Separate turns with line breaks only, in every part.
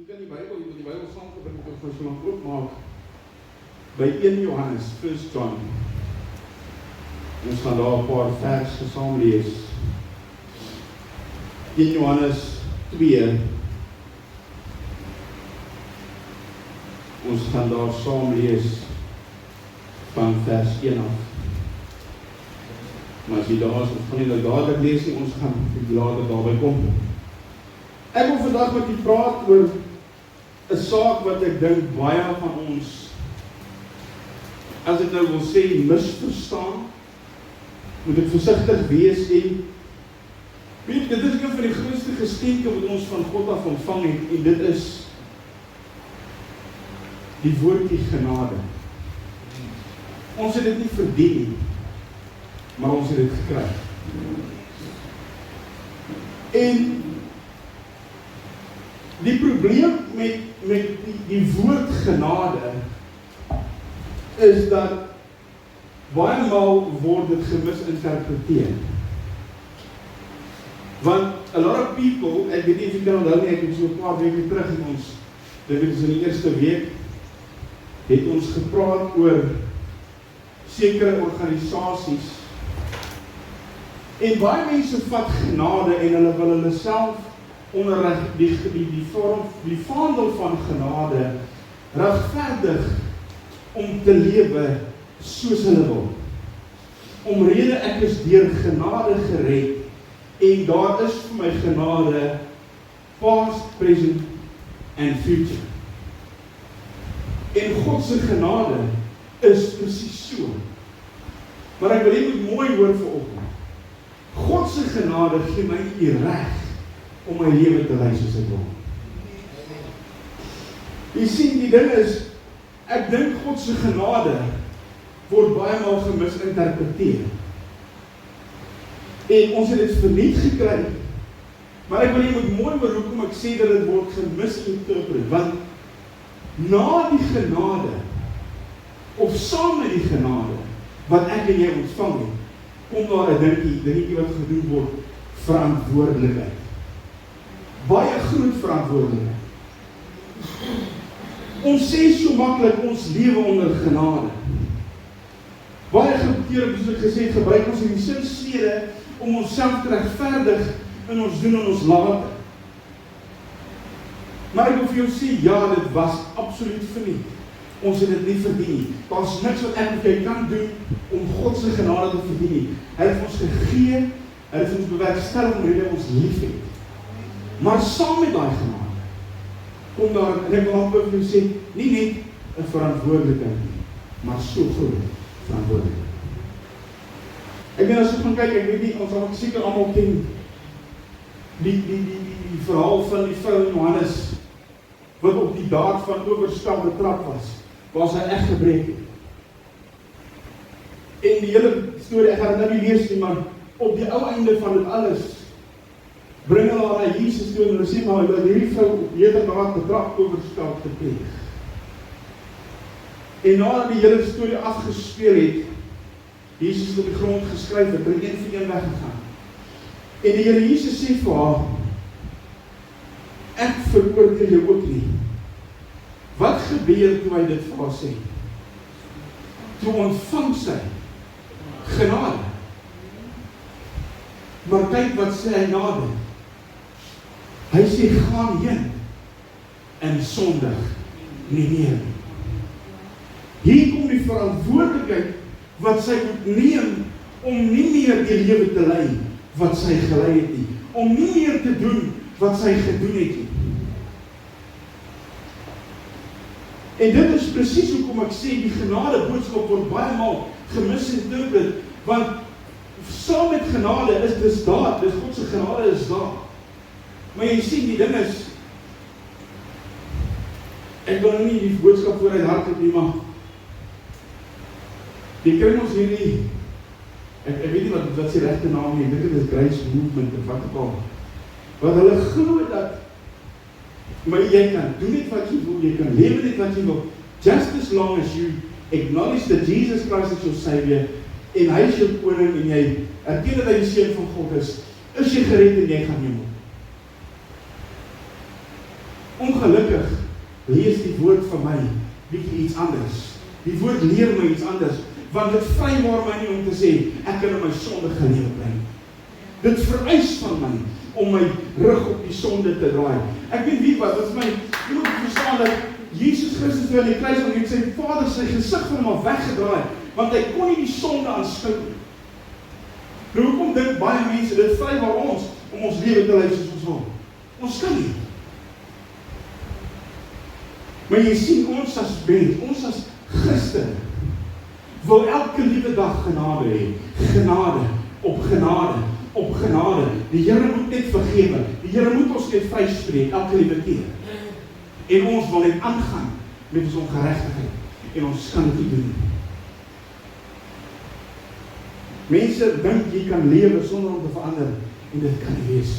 Jy kan die Bybel saamgebring met ons so lank oopmaak by 1 Johannes, 1 John. Ons gaan daar 'n paar verse saam lees. 1 Johannes 2. Ons gaan daar saam lees van vers 1 af. Maar as jy daar is, ons gaan nie nou dadelik lees nie, ons gaan later daarby kom. Ek wil vandag met u praat oor 'n saak wat ek dink baie van ons, as ek nou wil sê, misverstaan. Moet ek versigtig wees en weet, dit is een van die grootste geskenke wat ons van God af ontvang het, en dit is die woordjie genade. Ons het dit nie verdien nie, maar ons het dit gekry. En die probleem met die woord genade is dat baie maal word dit gemisinterpreteer. Want a lot of people, ek weet nie of jy kan onthou nie, ek het so 'n paar weke terug in ons, dit is in die eerste week, het ons gepraat oor sekere organisasies. En baie mense vat genade en hulle wil hulle self onder die vaandel van genade regverdig om te lewe soos hulle wil. Omrede ek is deur genade gered en daar is vir my genade past, present and future. En God se genade is presies so. Maar ek wil jy moet mooi hoor vanoggend. God se genade gee my die reg om my lewe te lei soos ek wil. Jy sien, die ding is, ek dink God se genade word baie maal gemisinterpreteer. En ons het dit verniet gekry. Maar ek wil jy moet mooi hoor hoekom ek sê dat dit word gemisinterpreteer. Want na die genade, of saam met die genade, wat ek en jy ontvang het, kom daar 'n dingetjie wat gedoen word, verantwoordelikheid. Baie groot verantwoordelikheid. Ons sê so maklik, ons lewe onder genade. Baie kere, soos ek gesê het, gebruik ons in die sinsnede om onsself te regverdig in ons doen en ons late. Maar ek wil vir jou sê, ja, dit was absoluut verniet. Ons het dit nie verdien nie. Daar is niks wat ek of jy kan doen om God se genade te verdien nie. Hy het ons gegee, hy het ons bewerkstellig omdat hy ons lief het. Maar saam met daai genade, kom daar, en ek wil amper vir jou sê, nie net 'n verantwoordelikheid nie, maar so groot verantwoordelikheid. Ek weet as ek gaan kyk, ek weet nie, ons sal seker almal ken die verhaal van die vrou in Johannes, wat op die daad van oorspel betrap was, waar sy eg gebreek het. En die hele storie, ek gaan dit nou nie lees nie, maar op die ou einde van dit alles, bring hulle haar na Jesus toe en hulle sê, maar dat hierdie vrou op heterdaad betrap oorspel gepleeg. En nadat die hele storie afgespeel het, Jesus het op die grond geskryf, het er een vir een weggegaan. En die Here Jesus sê vir haar, ek veroordeel jou ook nie. Wat gebeur toe hy dit vir haar sê? Toe ontvang sy genade. Maar kyk wat sê hy na dit. Hy sê, gaan heen en sondig nie meer. Hier kom die verantwoordelikheid wat sy moet neem om nie meer die lewe te lei wat sy gelei het nie. Om nie meer te doen wat sy gedoen het nie. En dit is presies hoekom ek sê, die genade boodskap word baie maal gemisinterpreteer, want saam met genade is dis daar, dis God se genade is daar. Maar jy sien, die ding is, ek wil nie die boodskap vooruit hardloop nie, maar die kry ons hierdie, ek weet nie wat is die regte naam nie, dit is Grace Movement, of wat ook al, wat hulle glo dat, maar jy kan doen net wat jy wil, jy kan lewe net wat jy wil, just as long as you acknowledge that Jesus Christ is your Savior, en hy is jou koning, en jy erken dat hy die seun van God is jy gered en jy gaan hemel. ongelukkig lees die woord van my bietjie iets anders. Die woord leer my iets anders, want dit vrywaar my nie om te sê, ek kan in my sondige lewe bly. Dit vereis van my, om my rug op die sonde te draai. Ek weet wie wat, dit is my, jy moet verstaan dat Jesus Christus toe aan die kruis hang, het sy Vader sy gesig van hom af weggedraai, want hy kon nie die sonde aanskou nie. Nou hoekom dink baie mense, dit vrywaar ons, om ons lewe te leef soos ons wil. Ons kan nie. Maar jy sien, ons as mens, ons as Christen, wil elke liewe dag genade hê. Genade, op genade, op genade. Die Here moet net vergewe. Die Here moet ons net vryspreek, elke liewe keer. En ons wil net aangaan met ons ongeregtigheid. En ons kan dit nie doen. Mense dink jy kan lewe sonder om te verander. En dit kan nie wees.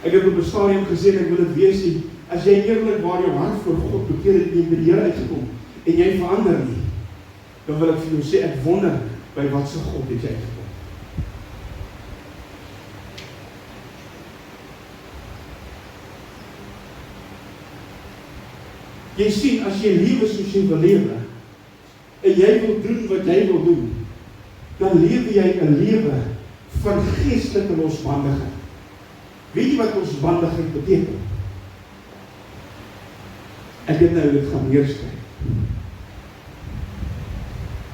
Ek het op 'n stadium gesê, ek wil dit wees nie. As jy eerlik waar jou hart voor God bekeer het en jy by die Here uitgekom, en jy verander nie, dan wil ek vir jou sê, ek wonder by wat se God het jy uitgekom. Jy sien, as jy lewe soos jy wil lewe, en jy wil doen wat jy wil doen, dan lewe jy 'n lewe van geestelike losbandigheid. Weet jy wat losbandigheid beteken? Ek het nou dit gaan neerskryf.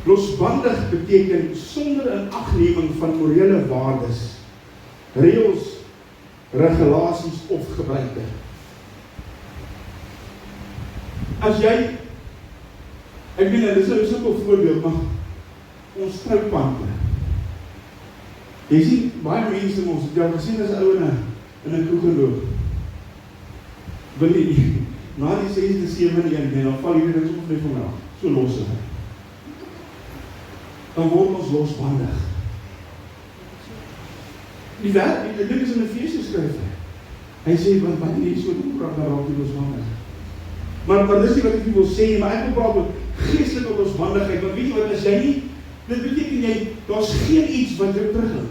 Losbandig beteken sonder inagneming van morele waardes, reëls, regulasies of gebruike. As jy, ek weet, dit is 'n simpel voorbeeld, maar ons troupante. Jy sien, baie mense ons het jou gesien as 'n ou in 'n kroeg geloop. Wil nie, na die 6de, 7de en dan val hierdie ding soms net van my af. So los is hy. Dan word ons losbandig. Die ding is in Efesiërs skryf hy. Hy sê, wat nie so doen, praat daar raak die losbandig. Maar dis nie wat ek wil sê, maar ek wil praat met geestelike losbandigheid, want weet jy wat, as jy nie, dit beteken jy, daar's geen iets wat jou terughou.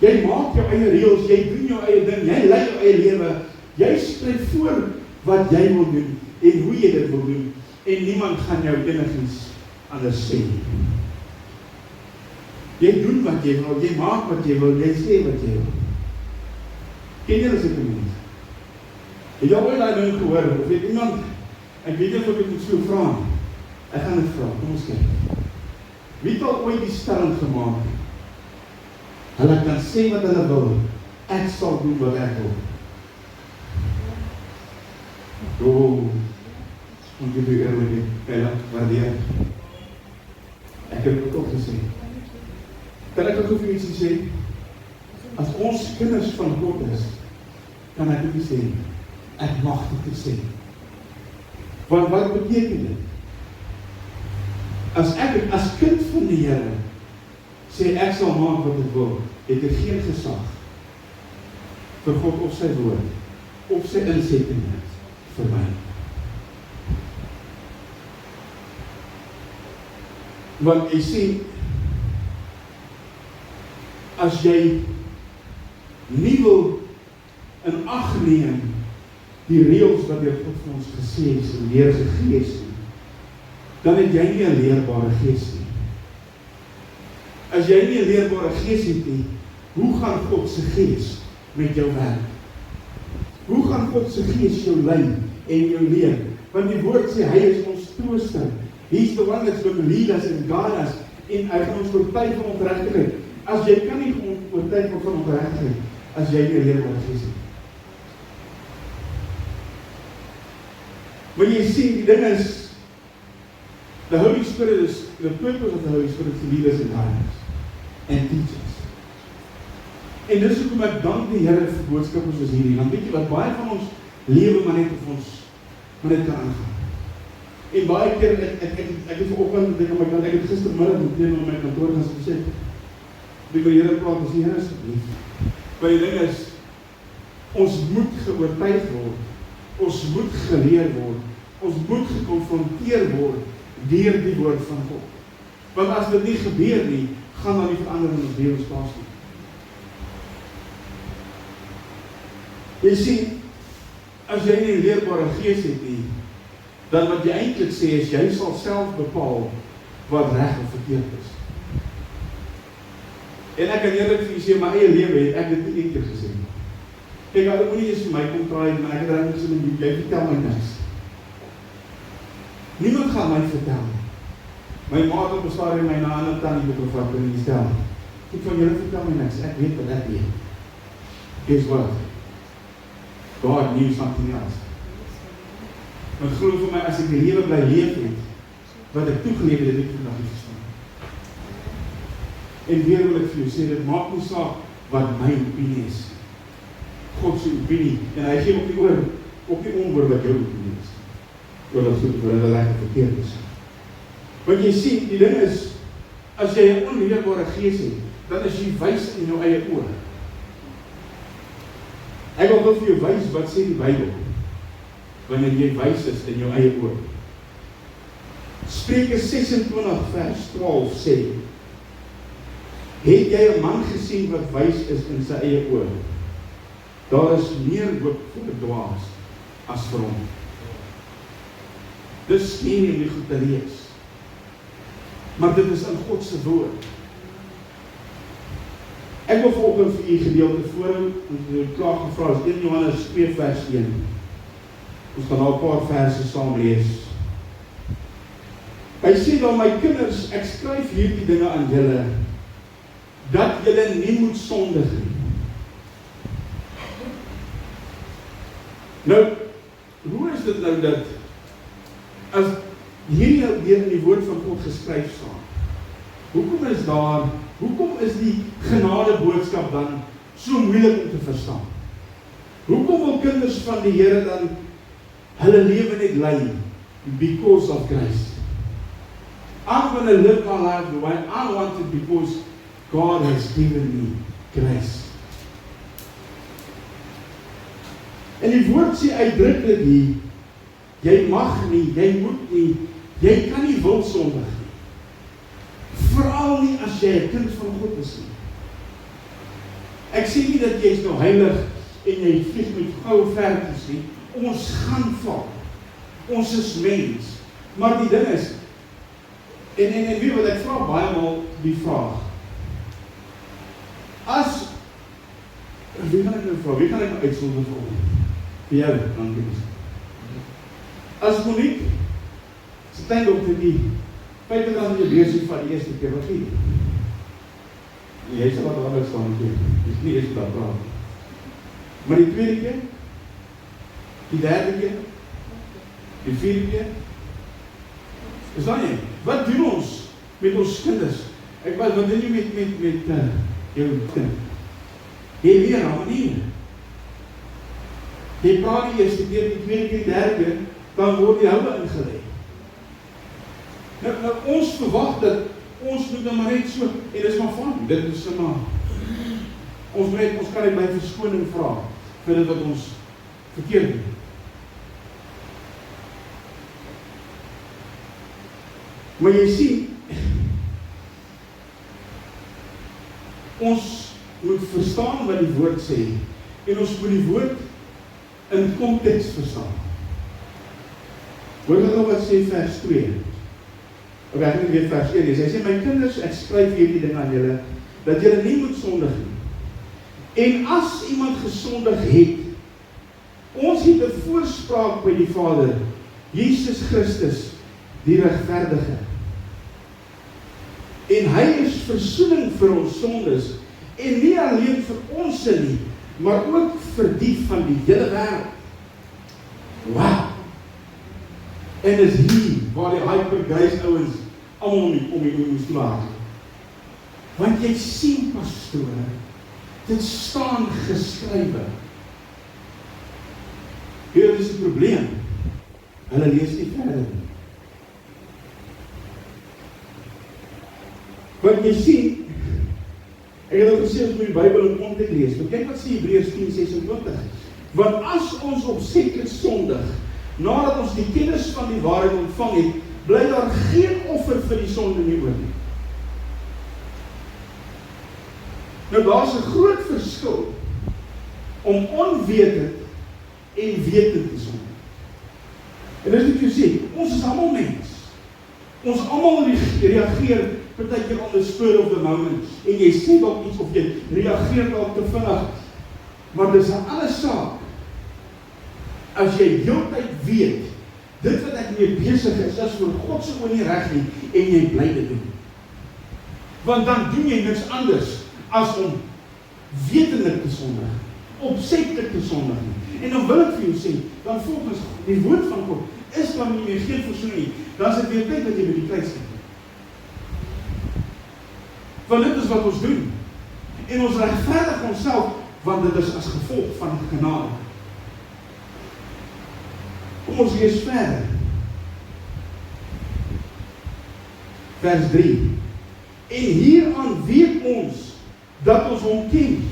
Jy maak jou eie reëls, jy doen jou eie ding, jy lei jou eie lewe, jy skryf voor wat jy wil doen, en hoe jy dit wil doen, en niemand gaan jou enigiets anders sê. Jy doen wat jy wil, jy maak wat jy wil, jy sê wat jy wil. Ken jy dit nie? Het jy ooit daai ding gehoor, of het iemand, ek weet nie of ek dit so vra, ek gaan dit vra, kom ons kyk. Wie het al ooit die stelling gemaak? Hulle kan sê wat hulle wil, ek sal doen wat ek wil. Moet jy die eerlijke pijl waardeer. Ek het het ook gesê. Kan ek ook vir iets sê? As ons kinders van God is, kan ek ook sê, ek mag dit sê. Want wat beteken dit? As ek as kind van die Here sê ek sal maak wat ek wil, het ek geen gesag vir God of sy woord, of sy insettinge vir my. Want jy sê, as jy nie wil in ag neem die reëls wat deur God vir ons gesê is en neergegee is, dan het jy nie 'n leerbare gees nie. As jy nie 'n leerbare gees het nie, hoe gaan God se gees met jou werk? Hoe gaan God se gees jou lei en jou leer? Want die woord sê, hy is ons trooster. He's the one that's going to lead us and guide us, en hy gaan ons oortuig van ongeregtigheid. As jy kan nie oortuig van ongeregtigheid, as jy nie 'n leerbare gees het. Maar jy sien, die ding is, the Holy Spirit is, the purpose of the Holy Spirit is to lead us and guide us and teach us. En dis hoekom ek dank die Here vir boodskappe soos hierdie, want weet jy wat, baie van ons lewe maar net of ons maar net kan aangaan. En baie keer, ek het vanoggend, ek het gistermiddag met een op my kantoor gaan sê, die by die Here praat, as die Here asseblief. Maar die ding is, ons moet geoortuig word, ons moet geleer word, ons moet gekonfronteer word deur die woord van God. Want as dit nie gebeur nie, gaan daar nie verandering in ons lewens plaasvind. Jy sien, as jy nie 'n leerbare gees het nie, dan wat jy eintlik sê is, jy sal self bepaal wat reg of verkeerd is. En ek kan eerlik vir jy sê, my eie lewe het ek dit nie een keer gesê nie. Kijk, hulle moet nie eens vir my kom draai, maar ek het reg gesê, jy vertel my niks. Niemand gaan my vertel nie. My ma het op 'n stadium my na 'n tannie begevat en die stel. Ek van julle vertel my niks, ek weet wat ek weet. Guess what? God knew something else. Want glo vir my, as ek die lewe bly leef het, wat ek toegeleef het, ek vandag nie verstaan. En weer wil ek vir jou sê, dit maak nie saak wat my opinie is. God se opinie, en hy gee op die oor wat jou opinie is. Oor dat goed, oor dat reg verkeerd is. Want jy sien, die ding is, as jy 'n onleerbare gees het, dan is jy wys in jou eie oor. Ek wil vir jou wys wat sê die Bybel, wanneer jy wys is in jou eie oor. Spreuke 26 vers 12 sê, het jy 'n man gesien wat wys is in sy eie oor? Daar is meer hoop vir 'n dwaas as vir hom. Dis nie om die goed te lees, maar dit is in God se woord. Ek wil vanoggend vir u gedeelte voorhou, en u klaar gevra is 1 Johannes 2 vers 1. Ons gaan nou 'n paar verse saam lees. Hy sê dan, my kinders, ek skryf hierdie dinge aan julle, dat julle nie moet sondig nie. Nou, hoe is dit nou dat, as hierdie deur in die woord van God geskryf staan, hoekom is die genade boodskap dan so moeilik om te verstaan? Hoekom wil kinders van die Here dan hulle lewe net lei? Because of grace. I'm going to live my life the way I want it because God has given me grace. En die woord sê uitdruklik hier, jy mag nie, jy moet nie, jy kan nie wil sondig nie. Veral nie as jy 'n kind van God is nie. Ek sê nie dat jy is nou heilig en jy vlieg met goue vertjies nie. Ons gaan val. Ons is mens. Maar die ding is, en weet wat, ek vra baie maal die vraag. Wie gaan ek nou vra? Wie gaan ek nou uitsonder vir ons? Vir jou, dankie. As Monique, sy tuindokter die 50 jy beursie van die eerste keer, wat gee? Jy sal wat anders staan keer. Dis nie eers dat praat. Maar die tweede keer, die derde keer, die vierde keer, is dan nie, wat doen ons met ons kinders? Wat doen jy met jou kind? Jy leer harmonie. Jy praat die eerste keer, die tweede keer, die derde keer, dan word die houe ingelei. Nou, ons verwag dat ons moet nou maar net so, en dis maar van, dit is maar, ons kan net by verskoning vra, vir dit wat ons verkeerd doen. Maar jy sien, ons moet verstaan wat die woord sê, en ons moet die woord in konteks verstaan. Hoor nou wat sê vers 2. Of ek nie weer vers 1 is. Hy sê, my kinders, ek skryf hierdie ding aan julle, dat julle nie moet sondig nie. En as iemand gesondig het, ons het 'n voorspraak by die Vader, Jesus Christus, die regverdige. En hy is versoening vir ons sondes, en nie alleen vir ons nie, maar ook vir die van die hele wêreld. Wow! En is hier waar die hypergrace ouens almal om die moes laat. Want jy sien, pastoor, dit staan geskrywe. Hier is die probleem. Hulle lees nie verder nie. Want jy sien, ek het al gesê, ons moet die Bybel in konteks lees. Want kyk wat sê Hebreërs 10:26. Want as ons opsetlik sondig, nadat ons die kennis van die waarheid ontvang het, bly daar geen offer vir die sonde nie oor nie. Nou daar's 'n groot verskil om onwetend en wetend te sondig. En dis wat jy sê, ons is almal mens. Ons almal reageer partykeer on the spur of the moment, en jy sê dalk iets of jy reageer dalk te vinnig, maar dis 'n ander saak. As jy heeltyd weet, dit wat ek mee besig is vir God se oë nie reg nie, en jy bly dit doen. Want dan doen jy niks anders as om wetenlik te sondig, opsetlik te sondig nie. En dan wil ek vir jou sê, dan volgens die woord van God, is dan nie meer geen versoening nie, dan is dit weer tyd dat jy by die kruis gaan. Want dit is wat ons doen. En ons regverdig onsself, want dit is as gevolg van genade. Kom ons lees verder. Vers 3. En hieraan weet ons dat ons hom ken,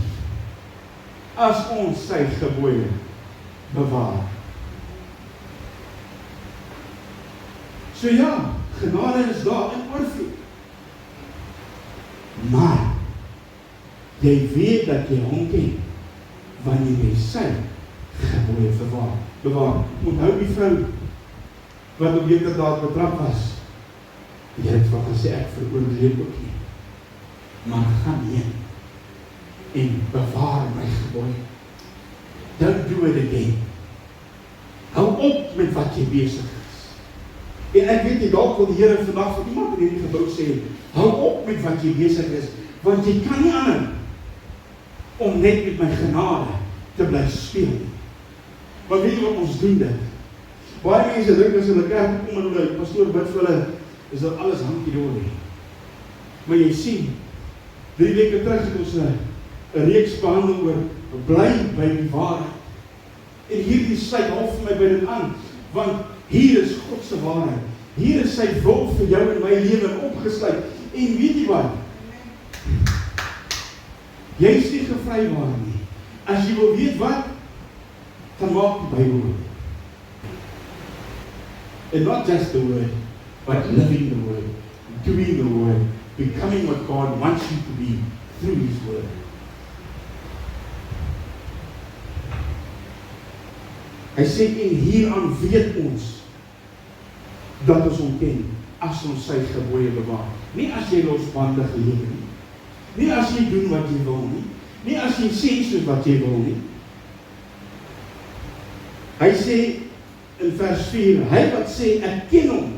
as ons sy gebooie bewaar. So ja, genade is daar in oorvloed. Maar jy weet dat jy hom ken, wanneer jy sy gebooie bewaar. Onthou die vrou wat op heterdaad betrap was. Jy het van gesê, ek veroordeel ook nie, maar gaan heen en bewaar my gebooie. Don't do it again. Hou op met wat jy besig is. En ek weet nie, dalk wil die Here vandag vir iemand in hierdie gebou sê, hou op met wat jy besig is, want jy kan nie aan om net met my genade te bly speel. Want weet jy wat ons doen dit? Baie mense dink as hulle kerk kom en hulle pastoor bid vir hulle, is dat alles hankie-dorie. Maar jy sien, 3 weke terug het ons 'n reeks behandel oor bly by die waarheid. En hierdie sluit half vir my by dit aan, want hier is God se waarheid. Hier is sy wil vir jou en my lewe opgesluit. En weet jy wat? Jy is nie gevrywaar nie. As jy wil weet wat, dan maak die Bybel oop. And not just the word, but living the word, doing the word, becoming what God wants you to be through His word. Hy sê, en hieraan weet ons dat ons hom ken, as ons sy gebooie bewaar. Nie as jy losbandig lewe nie. Nie as jy doen wat jy wil nie. Nie as jy sê soos wat jy wil nie. Hy sê in vers 4, hy wat sê, ek ken hom,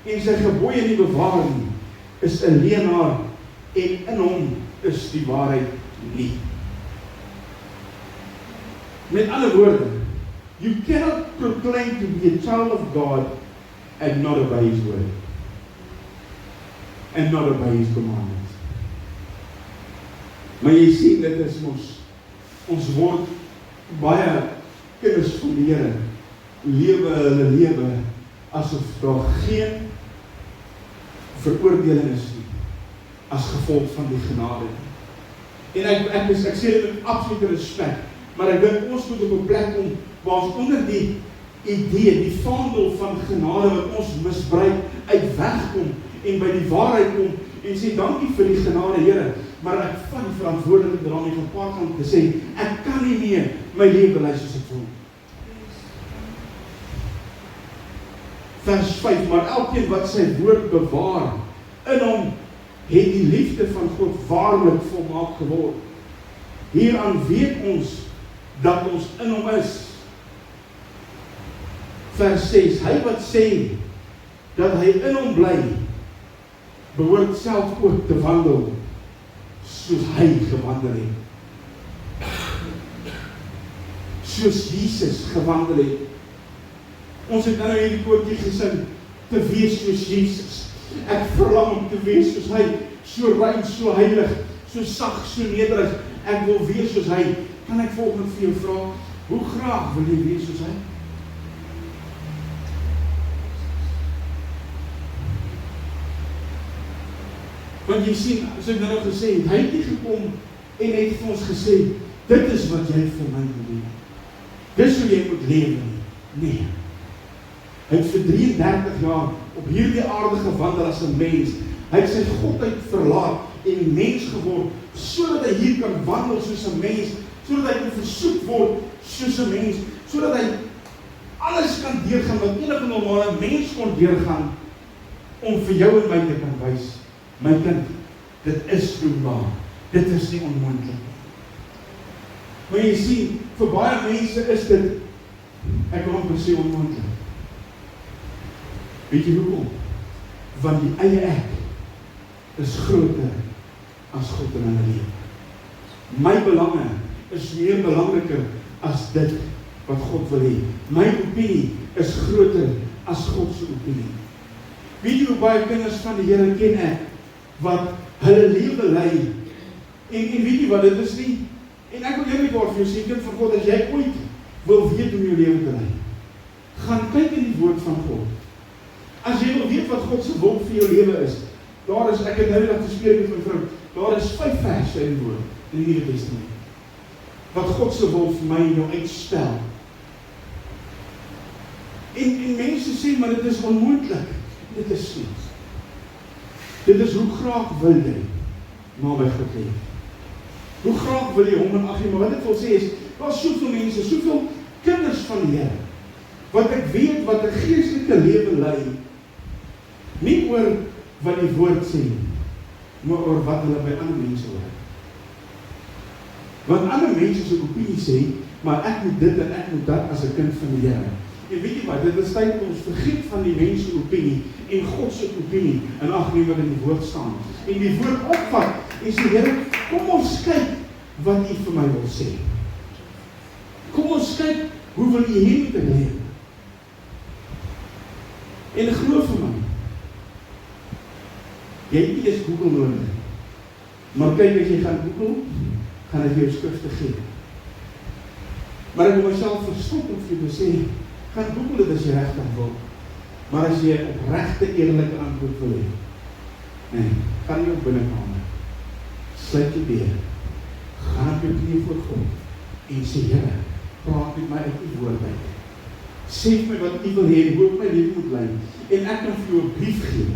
en sy gebooie nie bewaar nie, is 'n leienaar, en in hom is die waarheid nie. Met ander woorde, you cannot proclaim to be a child of God and not obey His word. And not obey His commandments. Maar jy sien, dit is ons word baie kinders van die Here, lewe hulle lewe asof daar geen veroordeling is nie, as gevolg van die genade. En ek sê dit met absolute respek, maar ek dink ons moet op 'n plek kom waar ons onder die idee, die vaandel van genade wat ons misbruik, uit wegkom en by die waarheid kom en sê dankie vir die genade Here, maar ek vat die verantwoordelikheid daarmee gepaard om te sê, ek kan nie meer my lewe lei soos ek wil. Vers 5, maar elkeen wat sy woord bewaar, in hom het die liefde van God waarlik volmaak geword. Hieraan weet ons dat ons in hom is. Vers 6, hy wat sê dat hy in hom bly, behoort self ook te wandel soos hy gewandel het. Soos Jesus gewandel het. Ons het nou hierdie koortjie gesing, te wees soos Jesus. Ek verlang om te wees soos hy, so rein, so heilig, so sag, so nederig. Ek wil wees soos hy. Kan ek volgende vir jou vra, hoe graag wil jy wees soos hy? Want jy sien, as ek nou gesê het, hy het nie gekom en het vir ons gesê, dit is wat jy vir my moet doen. Dis hoe jy moet lewe. Nee. Hy het vir 33 jaar op hierdie aarde gewandel as 'n mens. Hy het sy godheid verlaat en mens geword, sodat hy hier kan wandel soos 'n mens, sodat hy kan versoek word soos 'n mens, sodat hy alles kan deurgaan wat enige normale mens kon deurgaan, om vir jou en my te kan wys, my kind, dit is doenbaar, dit is nie onmoontlik. Maar jy sien, vir baie mense is dit, ek wil amper sê onmoontlik. Weet jy hoekom? Want die eie ek is groter as God in hulle lewe. My belange is meer belangriker as dit wat God wil hê. My opinie is groter as God se opinie. Weet jy hoe baie kinders van die Here ken ek, wat hulle lewe lei, en weet jy wat, dit is nie, en ek wil eerlikwaar vir jou sê, kind van God, as jy ooit wil weet hoe jou lewe te lei, gaan kyk in die woord van God. As jy wil weet wat God se wil vir jou lewe is, daar is, ek het nou net gespreek met my vrou, daar is 5 verse in die woord, in die Nuwe Testament, wat God se wil vir my en jou uitstel. En mense sê, maar dit is onmoontlik. Dit is nie. Dit is hoe graag wil jy naby God leef. Hoe graag wil jy hom en ag, maar wat ek wil sê is, daar is soveel mense, soveel kinders van die Here, wat ek weet wat 'n geestelike lewe lei, nie oor wat die woord sê, maar oor wat hulle by ander mense hoor. Want ander mense se opinie sê, maar ek moet dit en ek moet dat as 'n kind van die Here. En weet jy wat, dit is tyd om ons vergeet van die mense opinie en God se opinie en ag nee wat in die woord staan. En die woord opvat en sê, Here, kom ons kyk wat U vir my wil sê. Kom ons kyk hoe wil U hê met my lewe. En glo vir my, jy het nie eens Google nodig. Maar kyk, as jy gaan Google, gaan ek jou skrifte gee. Maar ek wil myself verstop om vir jou te sê, gaan Google dit as jy regtig wil. Maar as jy 'n opregte, eerlike antwoord wil hê, nee, gaan jy op binnekamer, sluit jy deur, gaan op jou knie voor God, en sê, Here, praat met my uit die woord uit. Sê vir my wat U wil hê, hoe ek my lewe moet lei, en ek kan vir jou 'n brief gee.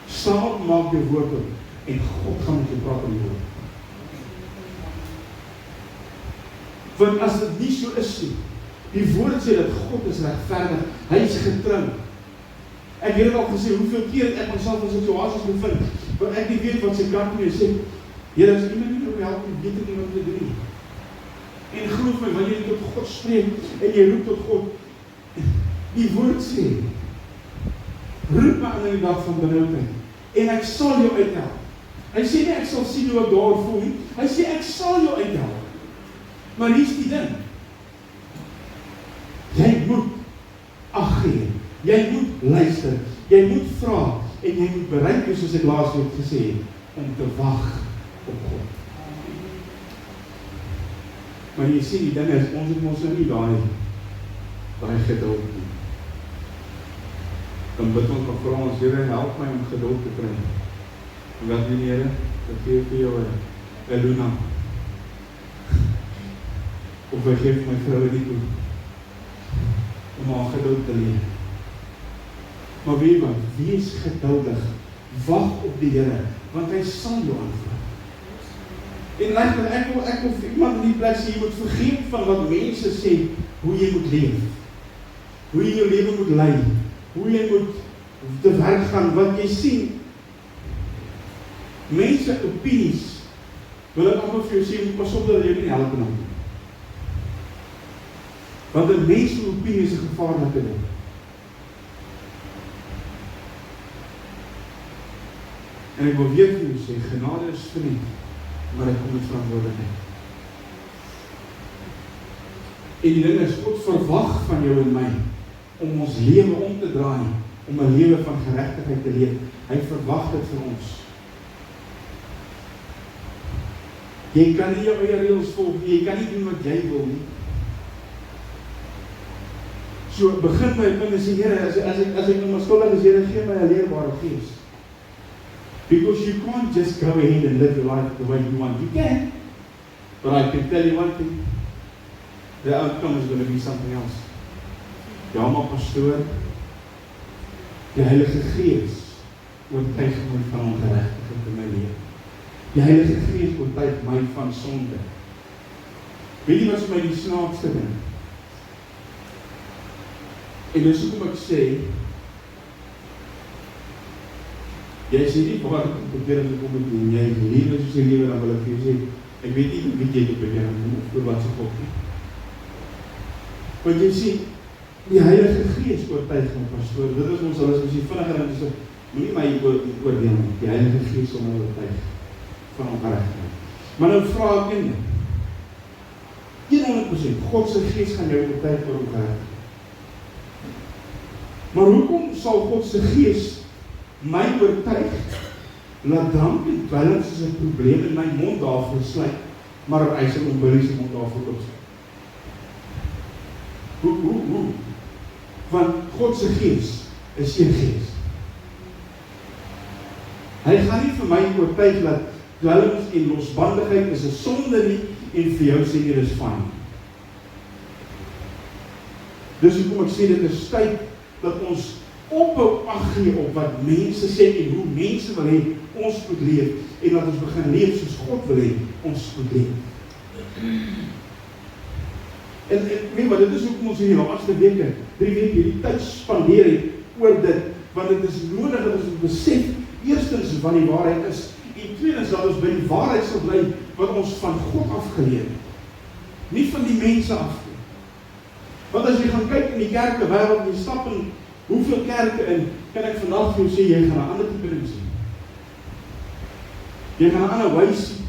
Staan, maak jou woord op, en God gaan met jou praat in die woord. Want as dit nie so is nie, die woord sê dat God is regverdig, hy is getrou. Ek het al gesê, hoeveel keer ek myself in situasies bevind, waar ek nie weet wat sy kant mee sê, Here, as iemand nie op help, weet ek nie wat te doen. En geloof my, wanneer jy tot God spreek, en jy roep tot God, die woord sê, roep my aan die dag van benoudheid, en ek sal jou uithelp. Hy sê nie, ek sal sien hoe ek daar voel nie, hy sê, ek sal jou uithelp. Maar hier is die ding, jy moet ag gee, jy moet luister, jy moet vra, en jy moet bereid wees, soos ek laas week gesê het, om te wag op God. Maar jy sien, die ding is, ons het ons nou nie daai geduld nie. Dan bid ons van vra ons, Here, help my om geduld te kry. En wat doen Here? Ek gee vir jou 'n Luna. Of ek gee vir my vrou die toe, om haar geduld te leer. Maar weet wat, wees geduldig, wag op die Here, want hy sal jou antwoord. En luister, ek wil vir iemand in die plek sê, jy moet vergeet van wat mense sê, hoe jy moet leef, hoe jy jou lewe moet lei, hoe jy moet te werk gaan, wat jy sien, mense opinies, wil ek allemaal vir jou sê, moet pas op dat jy nie help kan. Want 'n mens se opinie is 'n gevaarlike ding. En ek wil weer vir jou sê, genade is vriend, maar ek kom met verantwoordelikheid. En die ding is, God verwag van jou en my, om ons lewe om te draai, om 'n lewe van geregtigheid te leef. Hy verwag dit vir ons. Jy kan nie jou eie reëls volg, jy kan nie doen wat jy wil nie. So begin my en sê, Here, as ek nou skuldig is, Here, gee my 'n leerbare gees. Because you can't just go ahead and live your life the way you want. You can, but I can tell you one thing, the outcome is going to be something else. Ja, maar pastoor, die Heilige Gees oortuig my van ongeregtigheid in my lewe. Die Heilige Gees oortuig my van sonde. Weet jy wat vir my die snaakste ding? En dis hoekom ek sê, jy sê nie waar ek probeer om te kom en doen, jy lewe soos jy lewe, dan wil ek vir jou sê, ek weet nie wie jy te bekeer of oor wat se God nie. Want jy sê, die Heilige Gees oortuig my pastoor, dit is ons al as jy vinniger en sê, moenie my oordeel nie, die Heilige Gees sal my oortuig van ongerechtigheid. Maar nou vra ek in 100%, God se Gees gaan jou oortuig van ongerechtigheid. Maar hoekom sal God se Gees my oortuig, laat drank en dwelms is 'n probleem in my mond daarvoor sluit, maar hy sal onbillik sy mond daarvoor opsluit? Hoe? Want God se Gees is een Gees. Hy gaan nie vir my oortuig dat dwelms en losbandigheid is 'n sonde nie, en vir jou sê jy dis fyn. Dis hoekom ek sê dit is tyd dat ons ophou ag gee op wat mense sê en hoe mense wil hê ons moet leef, en dat ons begin leef soos God wil hê ons moet leef. En weet wat, dit is hoekom ons hier die laaste weke, 3 weke hierdie tyd spandeer het oor dit, want dit is nodig dat ons besef, eerstens wat die waarheid is, en tweedens dat ons by die waarheid sal bly, wat ons van God afgeleer het, nie van die mense af nie. Want as jy gaan kyk in die kerke wêreld, jy stap in hoeveel kerke in, kan ek vandag vir jou sê, jy gaan 'n ander tipe ding sien. Jy gaan 'n ander wys sien.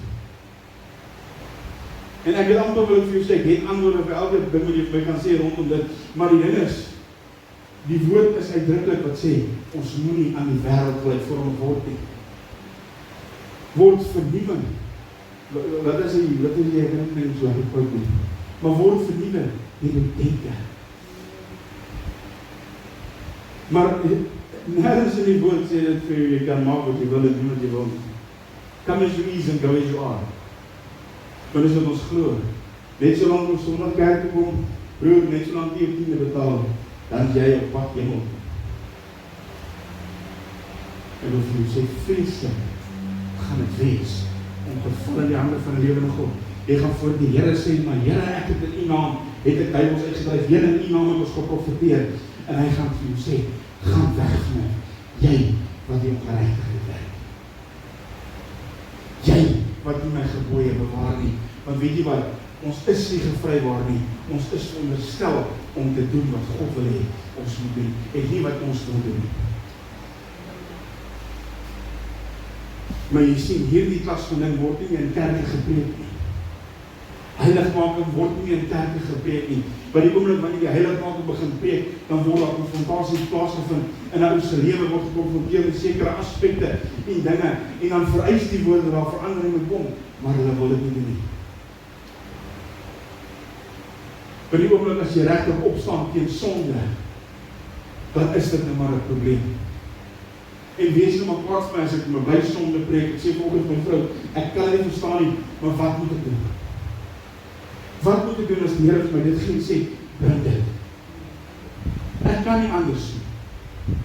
En ek het amper wil ek vir jou sê, ek het antwoorde vir elke ding wat jy vir my kan sê rondom dit, maar die ding is, die woord is uitdruklik wat sê, ons moenie aan die wêreld gelyk vorm word nie. Word vernuwing. Wat is jy, ek kan nie so uitpout nie, maar word vernuwing, die denke. Maar nergens in die woord sê dit vir jy kan maak wat jy wil en doen wat jy wil. Come as you is and go as you are. Want is wat ons glo. Net solang ons sonder kerk toe kom, broer, net solang jy op 10 betaal, dan is jy op pad hemel. En of jy sê vreeslik, gaan het wees, om geval in die hande van die lewende God. Jy gaan voor die Here sê, maar Here, ek het in U naam, het ek by ons uitgedryf, Here, in U naam het ons geprofeteer, en hy gaan vir jou sê, gaan weg van my, jy wat die ongeregtigheid werk. Jy wat nie my gebooie bewaar nie, want weet jy wat, ons is nie gevrywaar nie, ons is veronderstel om te doen wat God wil hê, ons moet doen, en nie wat ons wil doen. Maar jy sien, hierdie klas van ding word nie in kerke gepreek nie. Heiligmaking word nie in kerke gepreek nie. By die oomblik wanneer die heiligmaking begin preek, dan word daar konfrontasies plaasgevind, en in ons lewe word gekonfronteer met sekere aspekte en dinge, en dan vereis die woorde daar verandering moet kom, maar hulle wil dit nie doen nie. By die oomblik as jy regtig opstaan teen sonde, dan is dit nou maar 'n probleem. En wees nou maar kwaad vir my as ek my bly sonde preek, ek sê volgens my vrou, ek kan nie verstaan nie, maar wat moet ek doen? Wat moet ek doen as die Here vir my dit gee en sê, bring dit? Ek kan nie anders nie.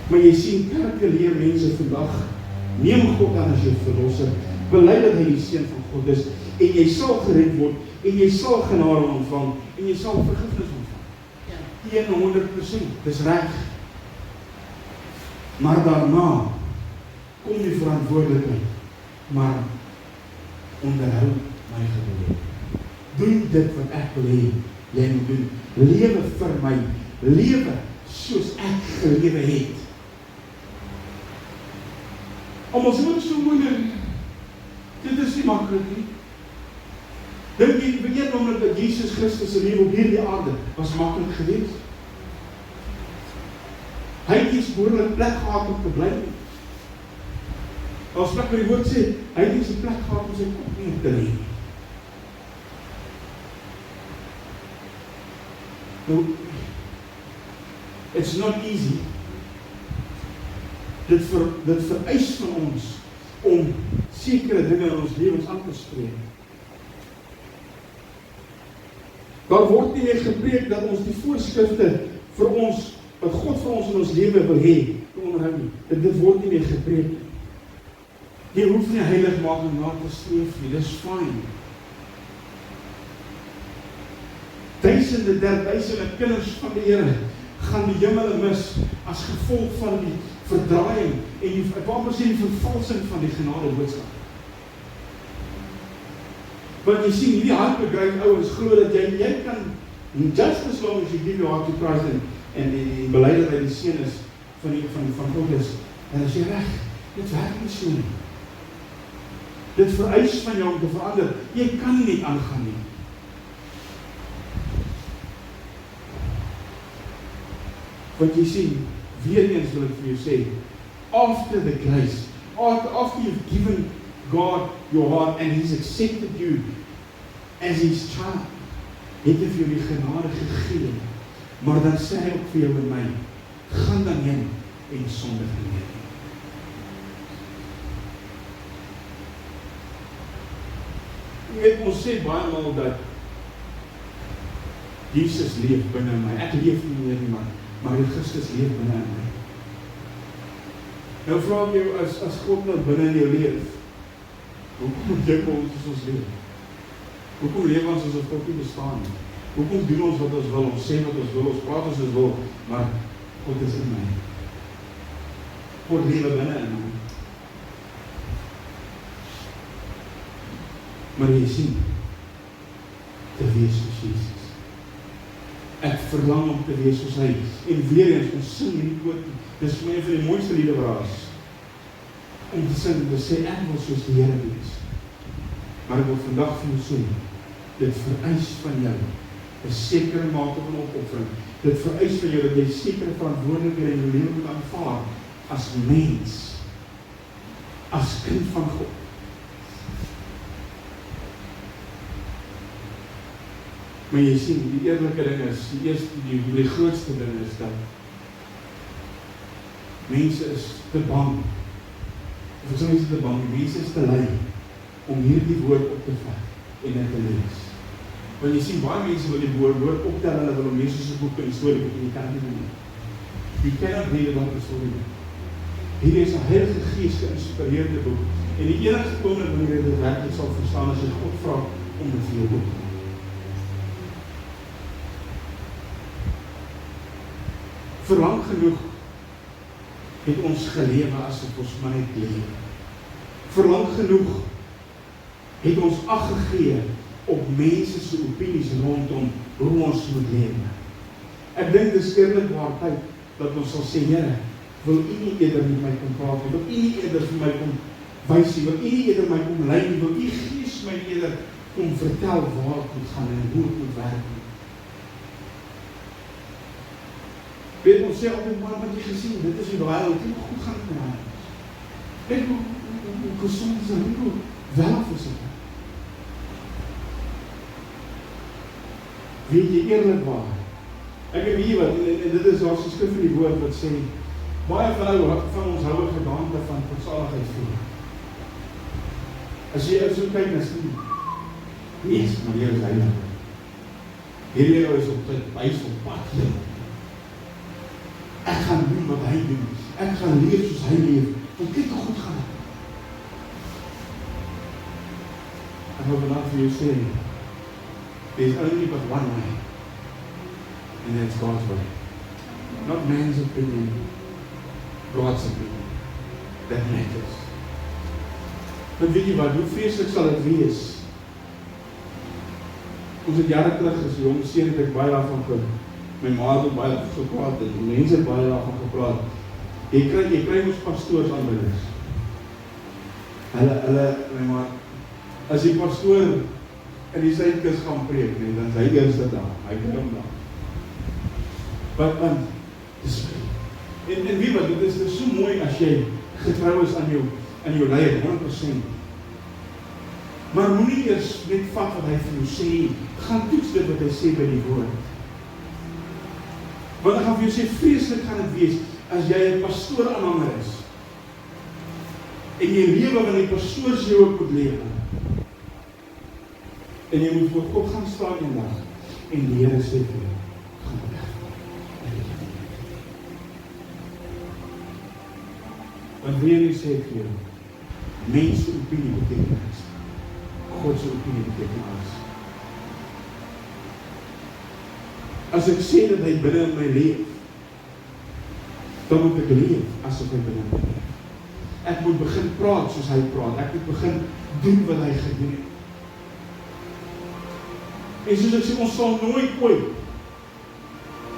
Maar jy sien, kerke leer mense vandag, neem God aan as jou verlosser, bely dat hy die seun van God is, en jy sal gered word, en jy sal genade ontvang, en jy sal vergifnis ontvang. 100%, dis reg. Maar daarna kom die verantwoordelikheid, maar onderhou my gebooie. Doen dit wat ek wil hê jy moet doen. Lewe vir my, lewe soos ek gelewe het. Ons moet so moeilik, dit is nie maklik nie. Dink jy, weet omdat dat Jesus Christus se lewe op hierdie aarde was maklik geweest? Hy het iets behoorlik plek gehad om te bly. As ek by die woord sê, hy het iets plek gehad om sy kop neer te lê. Nou, it's not easy. Dit vereis van ons om sekere dinge in ons lewens aan te spreek. Daar word nie meer gepreek dat ons die voorskrifte vir ons, wat God vir ons in ons lewe wil hê, te onderhou nie. Dit word nie meer gepreek nie. Jy hoef nie heiligmaking na te streef nie, dis fyn. Duisende, duisende kinders van die Here gaan die hemel mis as gevolg van die verdraaiing en die vervalsing van die genade boodskap. Want jy sien, hierdie hardbegryp ouens glo dat jy kan, just as long as you give your heart to Christ en die beleid dat hy die seun is van God is, en as jy reg, dit werk nie so nie. Dit vereis van jou om te verander. Jy kan nie aangaan nie. Want jy sien, weer eens wil ek vir jou sê, after the grace, after you've given God your heart and He's accepted you as His child, het hy vir jou die genade gegee, maar dan sê hy ook vir jou en my, gaan dan heen en sondig nie. Jy weet, ons sê baie maal dat Jesus leef binne my, ek leef nie meer nie, maar Christus leef binne my. Nou vraag jy, as God nou binne in jou leef, hoekom moet jy kom soos ons leef? Hoekom leef ons as God nie bestaan nie? Hoekom doen ons wat ons wil, ons sê wat ons wil, ons praat ons wil, maar God is in my. God lewe binne in my. Maar jy sien, te wees soos Jesus. Ek verlang om te wees soos hy. En weer eens, ons sing hierdie koor, dis vir my van die mooiste liede waar is. Om te sing, te sê, ek wil soos die Here wees. Maar ek wil vandag vir jou sê, dit vereis van jou, 'n sekere mate van opoffering. Dit vereis van jou, dat jy sekere verantwoordelikhede in jou lewe moet aanvaar, as mens, as kind van God. Maar jy sien, die eerlike ding is, die grootste ding is dat mense is te bang, of ek sal mense te bang, mense is te lui om hierdie woord op te vat en dit te lees. Want jy sien, baie mense wil die woord optel, hulle wil om mense soos 'n boek en storie, en jy kan dit nie. You cannot read it like a story. Hierdie is 'n Heilige Gees geïnspireerde boek, en die enigste oomblik wanneer jy dit werklik sal verstaan, as jy God vra om dit vir jou boek. Vir lang genoeg het ons gelewe asof ons maar net lewe. Vir lang genoeg het ons ag gegee op mense se opinies rondom hoe ons moet lewe. Ek dink dis eerlikwaar tyd dat ons sal sê, Here, wil U nie eerder met my kom praat nie, wil U nie eerder vir my kom wys nie, wil U nie eerder my kom lei nie, wil U Gees my eerder kom vertel waar ek moet gaan en hoe ek moet werk nie. Weet ons sê altyd, maar wat jy gesien, dit is die baie, dit moet goed gaan met my. Kijk hoe gezond is en hoe welf is het. Weet jy eerlijk waar? Ek heb hier wat, en dit is als die skrif in die woord wat sê, baie van ons hou 'n gedaante van godsaligheid voel. As jy so kyk na studie, nee, maar hier is heilig. Hierdie is op tyd, hy is op pad hier. Ek gaan doen wat hy doen. Ek gaan leef soos hy leef. Want kyk hoe goed gaan. Ek wil vandag vir jou sê, there is only but one way. And that's God's way. Not man's opinion, God's opinion. That matters. Maar weet jy wat, hoe vreeslik sal dit wees? Ons het jare terug as jong seun het ek baie daarvan gehoor. My ma het baie gepraat en mense het baie daarvan gepraat. Jy kry ons pastoors aanbidders. Hulle, my ma, as die pastoor in die Suidkus gaan preek, nee, dan is hy eerste daar. Hy kry hom daar. Want, dis en wie wat, dit is so mooi as jy getrou is aan jou leier, 100%. Maar moenie eers net vat wat hy vir jou sê, gaan toets dit wat hy sê by die woord. Want ek gaan vir jou sê, vreeslik gaan dit wees, as jy 'n pastoor aanhanger is, en jy lewe wat die pastoor jou ook moet lewe, en jy moet voor God gaan staan eendag, en die Here sê vir jou, gaan weg. Want weer nie sê vir jou, mense opinie beteken niks, Godse opinie beteken alles. As ek sê dat hy binne in my leef, dan moet ek leef asof hy binne in my leef. Ek moet begin praat soos hy praat. Ek moet begin doen wat hy gedoen het. En soos ek sê, ons sal nooit ooit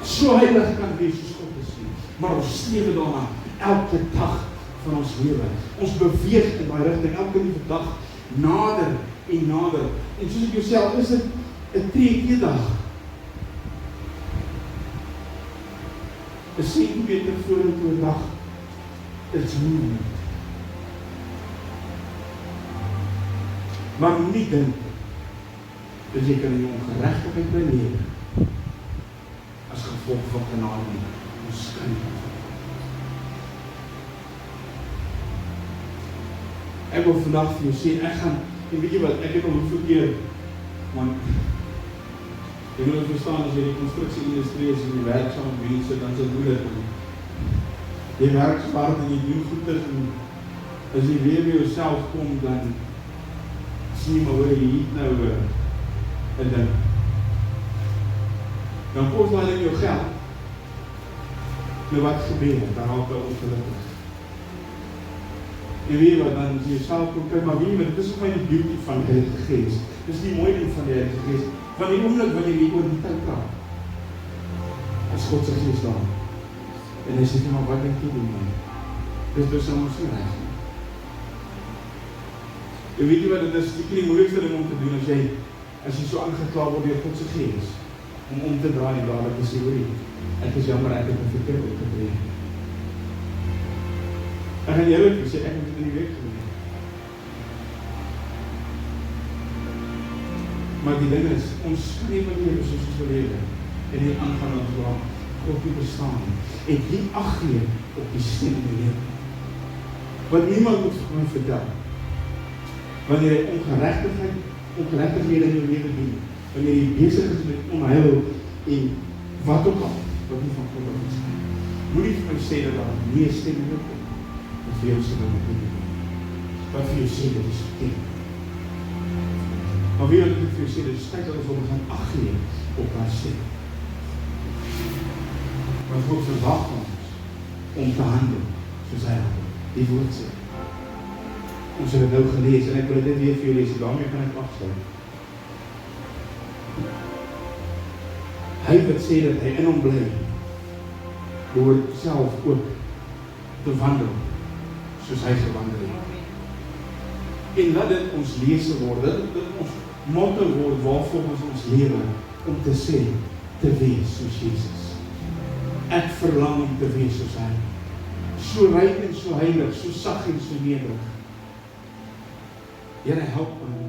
so heilig kan wees soos God is nie. Maar ons streef daarna elke dag van ons lewe. Ons beweeg in daai rigting elke nuwe dag nader en nader. En soos ek jouself, is dit 'n treetjie dag. 'n sentimeter vorentoe 'n dag is moeilik. Maar moenie dink dat jy kan in jou ongeregtigheid beleef as gevolg van genade nie. Ons kan nie. Ek wil vandag vir jou sê, en weet jy wat, ek het al hoeveel keer, want jy moet verstaan, as jy die konstruksieindustrie is en jy werk saam met mense, dan is dit moeilik. Jy werk hard en jy doen goedes, en as jy weer by jouself kom, dan sien jy maar hoor jy hier nou 'n ding. Dan kos maar in jou geld. Nou wat gebeur, dan raak jy ongelukkig. En weet wat, dan jy jouself kom kyk, maar weet jy, dit is vir my die beauty van die Heilige Gees. Dit is die mooi ding van die Heilige Gees. Van die oomblik wanneer jy oor die tyd praat, is God se Gees daar. En hy sê nie, maar wat dink jy doen man? Dis ons nie reg nie. En weet jy wat, dit is die moeilikste ding om te doen as jy so aangekla word deur God se Gees, om te draai en dadelik te sê, hoorie, ek is jammer, ek het 'n verkeerd opgetree. Ek gaan eerlik sê, ek moet dit in die week gedoen. Maar die ding is, ons kan nie meer lewe soos ons wil lewe, en nie aangaan ons waar God nie bestaan, en nie ag gee op die stem in die lewe. Wat niemand moet vir my vertel. Wanneer jy ongeregtighede in jou lewe doen, wanneer jy besig is met onheil en wat ook al, wat nie van God af is. Moenie vir my sê dat daar nie 'n stem in jou kom, wat vir jou sê dat ek nie kom. Wat vir jou sê dat is verkeerd. Maar wie wil ek vir jou sê, dit is tyd dat ons gaan ag gee op haar stem. Want God verwag van ons om te handel soos hy handel. Die woord sê. Ons het dit nou gelees en ek wil dit weer vir jou lees, daarmee kan ek afsluit. Hy wat sê dat hy in hom bly, behoort self ook te wandel soos hy gewandel het. En laat dit ons lese word, dit ons motto word waarvolgens ons lewe, om te sê, te wees soos Jesus. Ek verlang om te wees soos hy. So rein en so heilig, so sag en so nederig. Here, help my.